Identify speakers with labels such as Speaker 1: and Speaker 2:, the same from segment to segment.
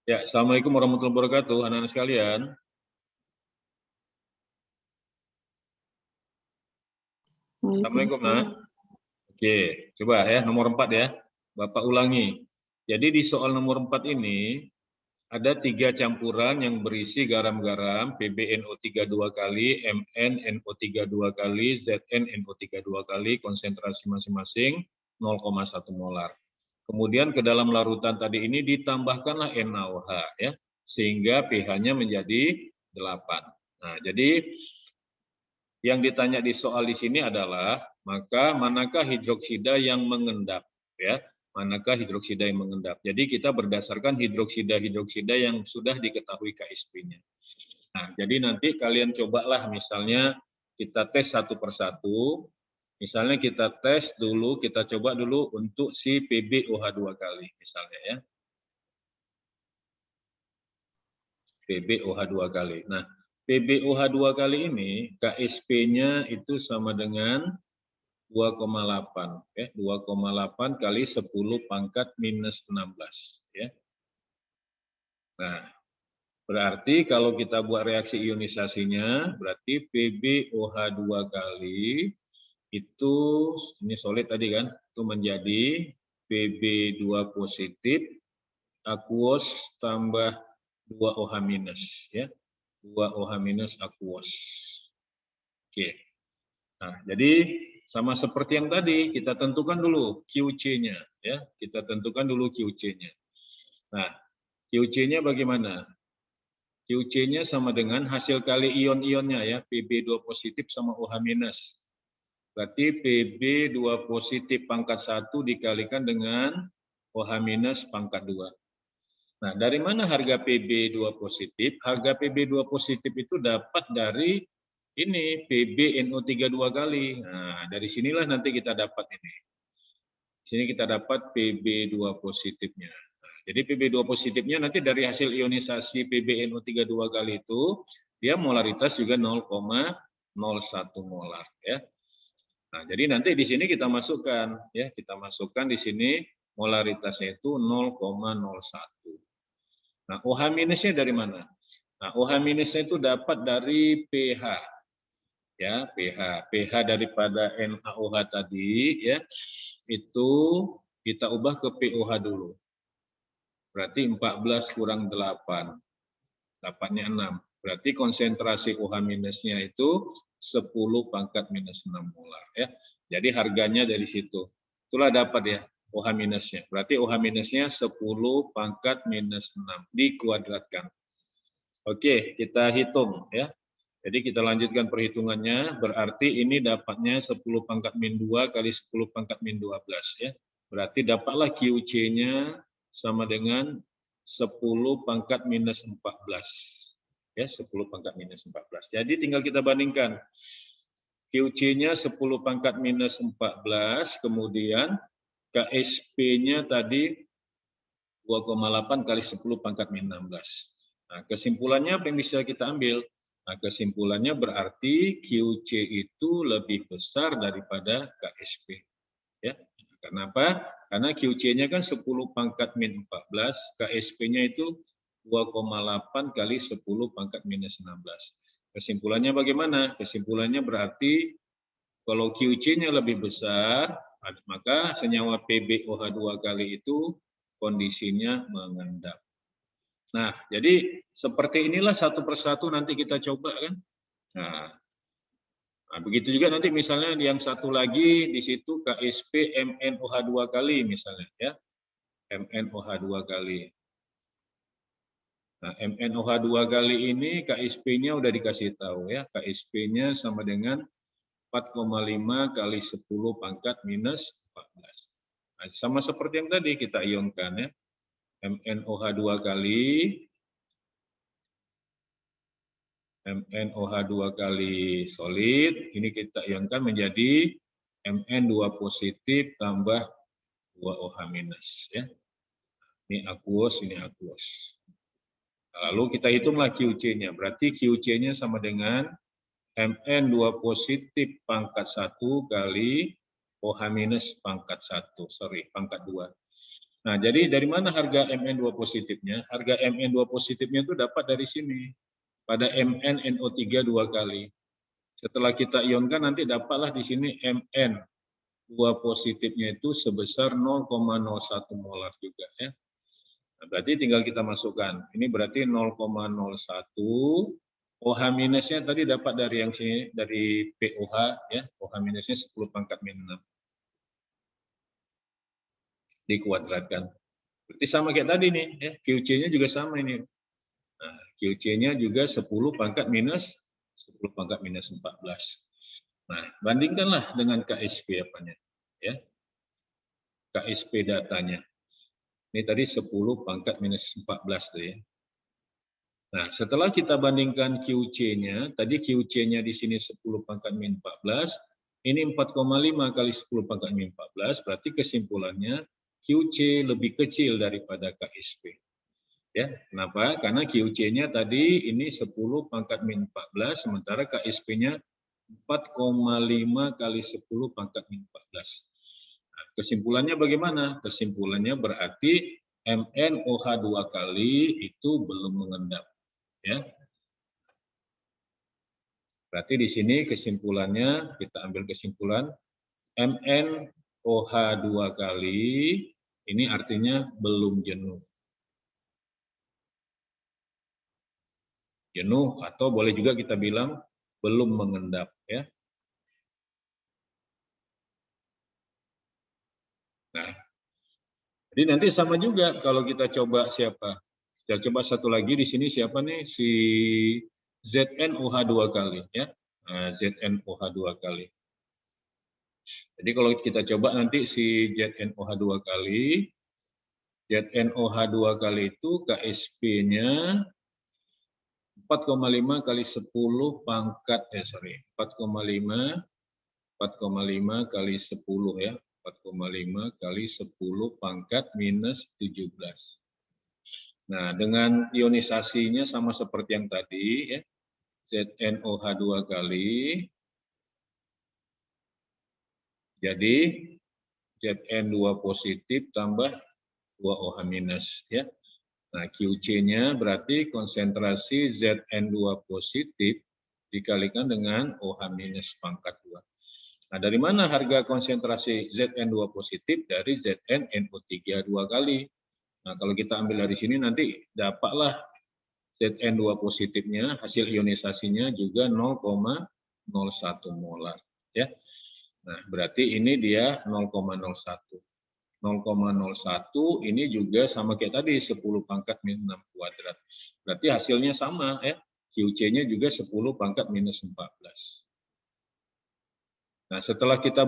Speaker 1: Ya, Assalamualaikum warahmatullahi wabarakatuh, anak-anak sekalian. Assalamualaikum, nak. Oke, coba ya, nomor 4 ya. Bapak ulangi. Jadi di soal nomor 4 ini, ada 3 campuran yang berisi garam-garam PbNO3 2 kali, MnNO3 2 kali, ZnNO3 2 kali, konsentrasi masing-masing 0,1 molar. Kemudian ke dalam larutan tadi ini ditambahkanlah NaOH ya, sehingga pH-nya menjadi 8. Nah, jadi yang ditanya di soal di sini adalah, maka manakah hidroksida yang mengendap? Ya, manakah hidroksida yang mengendap? Jadi kita berdasarkan hidroksida yang sudah diketahui KSP-nya. Nah, jadi nanti kalian cobalah misalnya kita tes satu persatu. Misalnya kita tes dulu, kita coba dulu untuk si PbOH 2 kali misalnya ya. PbOH 2 kali. Nah, PbOH 2 kali ini KSP-nya itu sama dengan 2,8 ya, 2,8 kali 10 pangkat minus 16 ya. Nah, berarti kalau kita buat reaksi ionisasinya, berarti PbOH 2 kali itu, ini solid tadi kan, itu menjadi Pb2 positif aquos tambah 2OH minus ya. 2OH minus aquos. Oke. Nah, jadi sama seperti yang tadi, kita tentukan dulu QC-nya ya. Kita tentukan dulu QC-nya. Nah, QC-nya bagaimana? QC-nya sama dengan hasil kali ion-ionnya ya, Pb2 positif sama OH minus. Berarti Pb2 positif pangkat 1 dikalikan dengan OH minus pangkat 2. Nah, dari mana harga Pb2 positif? Harga Pb2 positif itu dapat dari ini PbNO3 2 kali. Nah, dari sinilah nanti kita dapat ini. Di sini kita dapat Pb2 positifnya. Nah, jadi Pb2 positifnya nanti dari hasil ionisasi PbNO3 2 kali itu, dia molaritas juga 0,01 molar ya. Nah, jadi nanti di sini kita masukkan ya, kita masukkan di sini molaritasnya itu 0,01. Nah, OH minusnya dari mana? Nah, OH minusnya itu dapat dari pH. Ya, pH daripada NaOH tadi ya, itu kita ubah ke pOH dulu. Berarti 14 kurang 8. Dapatnya 6. Berarti konsentrasi OH minusnya itu 10 pangkat minus 6 molar ya. Jadi harganya dari situ. Itulah dapat ya OH minusnya. Berarti OH minusnya 10 pangkat minus 6 dikuadratkan. Oke, kita hitung ya. Jadi kita lanjutkan perhitungannya, berarti ini dapatnya 10 pangkat min 2 kali 10 pangkat min 12 ya. Berarti dapatlah QC-nya sama dengan 10 pangkat minus 14. Ya, 10 pangkat minus 14. Jadi tinggal kita bandingkan. QC-nya 10 pangkat minus 14, kemudian KSP-nya tadi 2,8 kali 10 pangkat min 16. Nah, kesimpulannya apa yang bisa kita ambil? Nah, kesimpulannya berarti QC itu lebih besar daripada KSP. Ya. Kenapa? Karena QC-nya kan 10 pangkat min 14, KSP-nya itu 2,8 kali 10 pangkat minus 16. Kesimpulannya bagaimana? Kesimpulannya berarti kalau QC-nya lebih besar, maka senyawa PbOH 2 kali itu kondisinya mengendap. Nah, jadi seperti inilah satu persatu nanti kita coba kan. Nah, begitu juga nanti misalnya yang satu lagi di situ KSP MnOH 2 kali misalnya ya. MnOH 2 kali. Nah, MnOH 2 kali ini KSP-nya udah dikasih tahu ya. KSP-nya sama dengan 4,5 kali 10 pangkat minus 14. Nah, sama seperti yang tadi kita ionkan ya. MnOH 2 kali MnOH 2 kali solid, ini kita ionkan menjadi Mn2 positif tambah 2OH minus ya. Ini aquos, ini aquos. Lalu kita hitunglah QC-nya. Berarti QC-nya sama dengan Mn2 positif pangkat 1 kali OH minus pangkat 1, pangkat 2. Nah, jadi dari mana harga Mn2 positifnya? Harga Mn2 positifnya itu dapat dari sini. Pada MnNO3 2 kali. Setelah kita ionkan nanti dapatlah di sini Mn2 positifnya itu sebesar 0,01 molar juga ya. Nah, berarti tinggal kita masukkan. Ini berarti 0,01. OH minusnya tadi dapat dari yang sini, dari POH ya. OH minusnya 10 pangkat min 6. Dikuadratkan. Berarti sama kayak tadi nih, ya. QC-nya juga sama ini. Nah, QC-nya juga 10 pangkat minus 10 pangkat minus 14. Nah, bandingkanlah dengan KSP apanya, ya. KSP datanya. Ini tadi 10 pangkat minus 14 tuh ya. Nah, setelah kita bandingkan QC-nya, tadi QC-nya di sini 10 pangkat min 14, ini 4,5 kali 10 pangkat min 14, berarti kesimpulannya QC lebih kecil daripada KSP. Ya, kenapa? Karena QC-nya tadi ini 10 pangkat min 14, sementara KSP-nya 4,5 kali 10 pangkat min 14. Nah, kesimpulannya bagaimana? Kesimpulannya berarti MnOH 2 kali itu belum mengendap. Ya. Berarti di sini kesimpulannya, kita ambil kesimpulan, MnOH 2 kali, ini artinya belum jenuh. Jenuh atau boleh juga kita bilang belum mengendap ya. Nah, jadi nanti sama juga kalau kita coba siapa? Kita coba satu lagi di sini siapa nih? Si ZnOH 2 kali ya. Nah, ZnOH 2 kali. Jadi kalau kita coba nanti si ZnOH 2 kali, ZnOH 2 kali itu KSP-nya 4,5 kali 10 pangkat 4,5 kali 10 ya. 4,5 kali 10 pangkat minus 17. Nah, dengan ionisasinya sama seperti yang tadi ya. ZnOH 2 kali. Jadi Zn2 positif tambah 2OH minus ya. Nah, QC-nya berarti konsentrasi Zn2 positif dikalikan dengan OH minus pangkat 2. Nah, dari mana harga konsentrasi Zn2 positif? Dari ZnNO3 2 kali. Nah, kalau kita ambil dari sini nanti dapatlah Zn2 positifnya, hasil ionisasinya juga 0,01 molar. Ya. Nah, berarti ini dia 0,01. 0,01 ini juga sama kayak tadi 10 pangkat minus 6 kuadrat. Berarti hasilnya sama ya. QC-nya juga 10 pangkat minus 14. Nah, setelah kita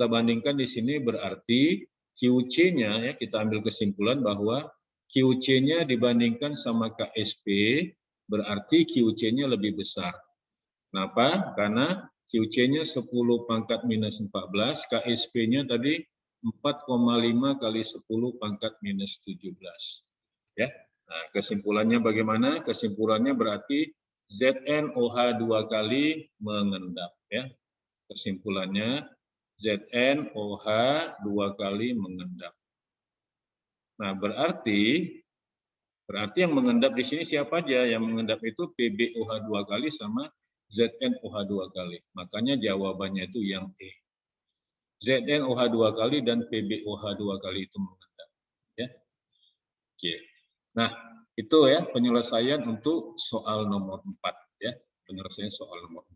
Speaker 1: bandingkan di sini berarti QC-nya ya, kita ambil kesimpulan bahwa QC-nya dibandingkan sama KSP berarti QC-nya lebih besar. Kenapa? Karena QC-nya 10 pangkat minus 14, KSP-nya tadi 4,5 kali 10 pangkat minus 17. Ya. Nah, kesimpulannya bagaimana? Kesimpulannya berarti ZnOH 2 kali mengendap ya. Kesimpulannya ZnOH 2 kali mengendap. Nah, berarti yang mengendap di sini siapa aja? Yang mengendap itu PbOH 2 kali sama ZnOH 2 kali. Makanya jawabannya itu yang E. ZnOH 2 kali dan PbOH 2 kali itu mengendap. Ya. Oke. Nah, itu ya penyelesaian untuk soal nomor 4 ya. Penyelesaian soal nomor 4.